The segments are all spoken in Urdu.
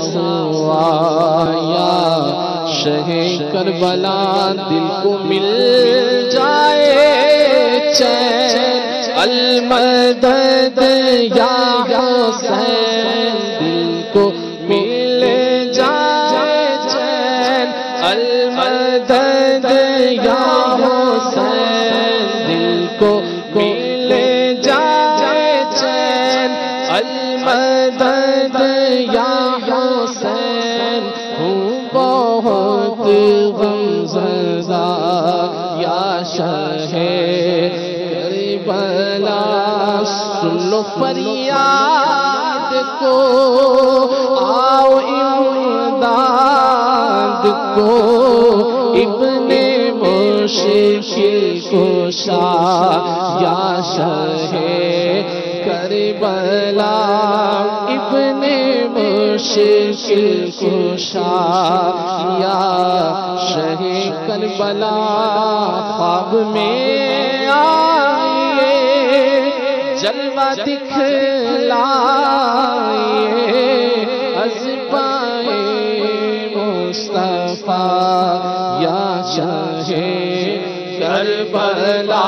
سا ہوا یا شہ کربلا دل کو مل جائے چین المدد یا حسین دل کو مل جائے چین المدد یا حسین دل کو مل جائے چین المدد یا حسین ہوں بہت غمزدہ یا شہ کربلا سن لو فریاد کو آؤ امداد کو ابن مشکل کشا یا شہ کربلا ابن مشکل کشا یا شہ کربلا خواب میں آئیے جلوہ دکھلائیے از پائے مصطفیٰ یا شہ کربلا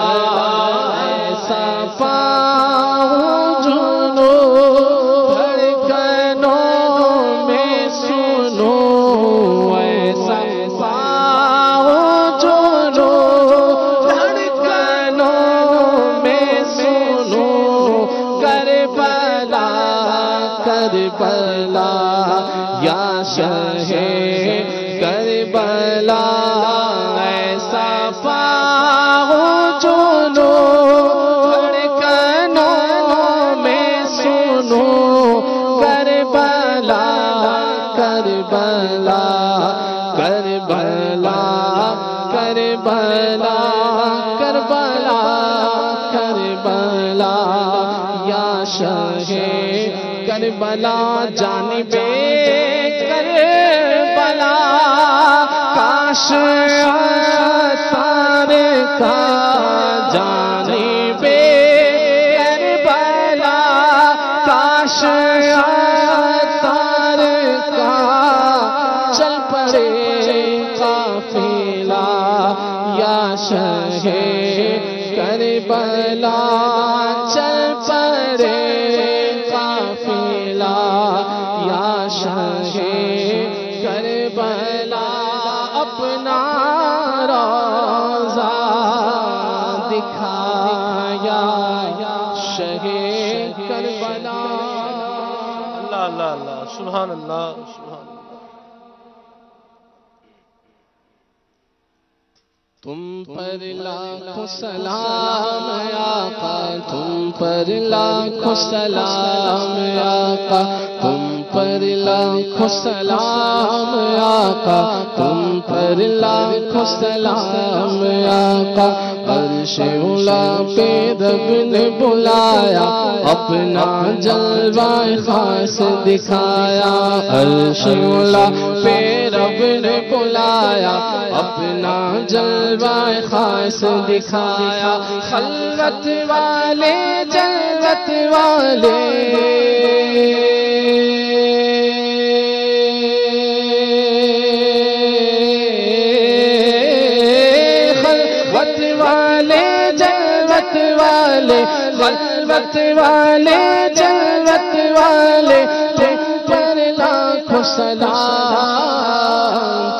ایسا پاؤں جنو دھڑکنوں میں سنو ایسا پاؤں جنو دھڑکنوں میں سنو کربلا کربلا یا شہ کربلا ایسا پاؤں جنو دھڑکنوں میں سنو کربلا کربلا کربلا کربلا کربلا کربلا یا شہ کربلا جانب کربلا کاش آثار کا جانب کربلا کاش آثار کا چل پڑے قافلہ یا شہ کربلا چل پڑے قافلہ یا شہ کربلا اپنا روضہ دکھایا شہ کربلا اللہ اللہ اللہ سبحان اللہ سبحان اللہ تم پر لاکھوں سلام آقا تم پر لاکھوں سلام آقا تم پر لاکھوں سلام آقا تم پر لاکھوں سلام آقا عرش اولا پہ رب نے بلایا اپنا جلوہ خاص دکھایا عرش اولا پہ رب نے بلایا اپنا جلوہ خاص دکھایا خلوت والے جلوت والے خلوت والے جلوت والے خلوت والے جلوت والے تم پر لاکھوں سلام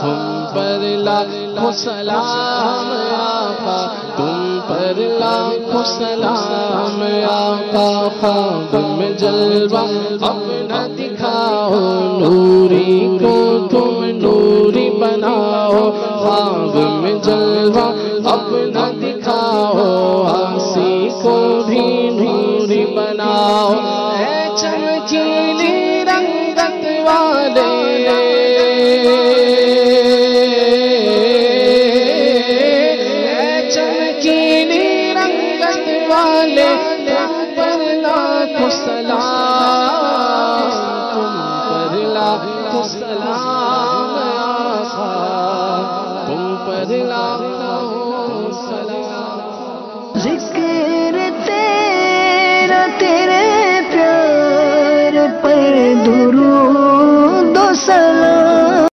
تم پر لاکھوں سلام آقا تم پر لاکھوں سلام آقا خواب میں جلوہ اپنا دکھاؤ نوری کو تم نوری بناؤ خواب میں جلوہ اپنا دکھاؤ آسی کو بھی نوری بناؤ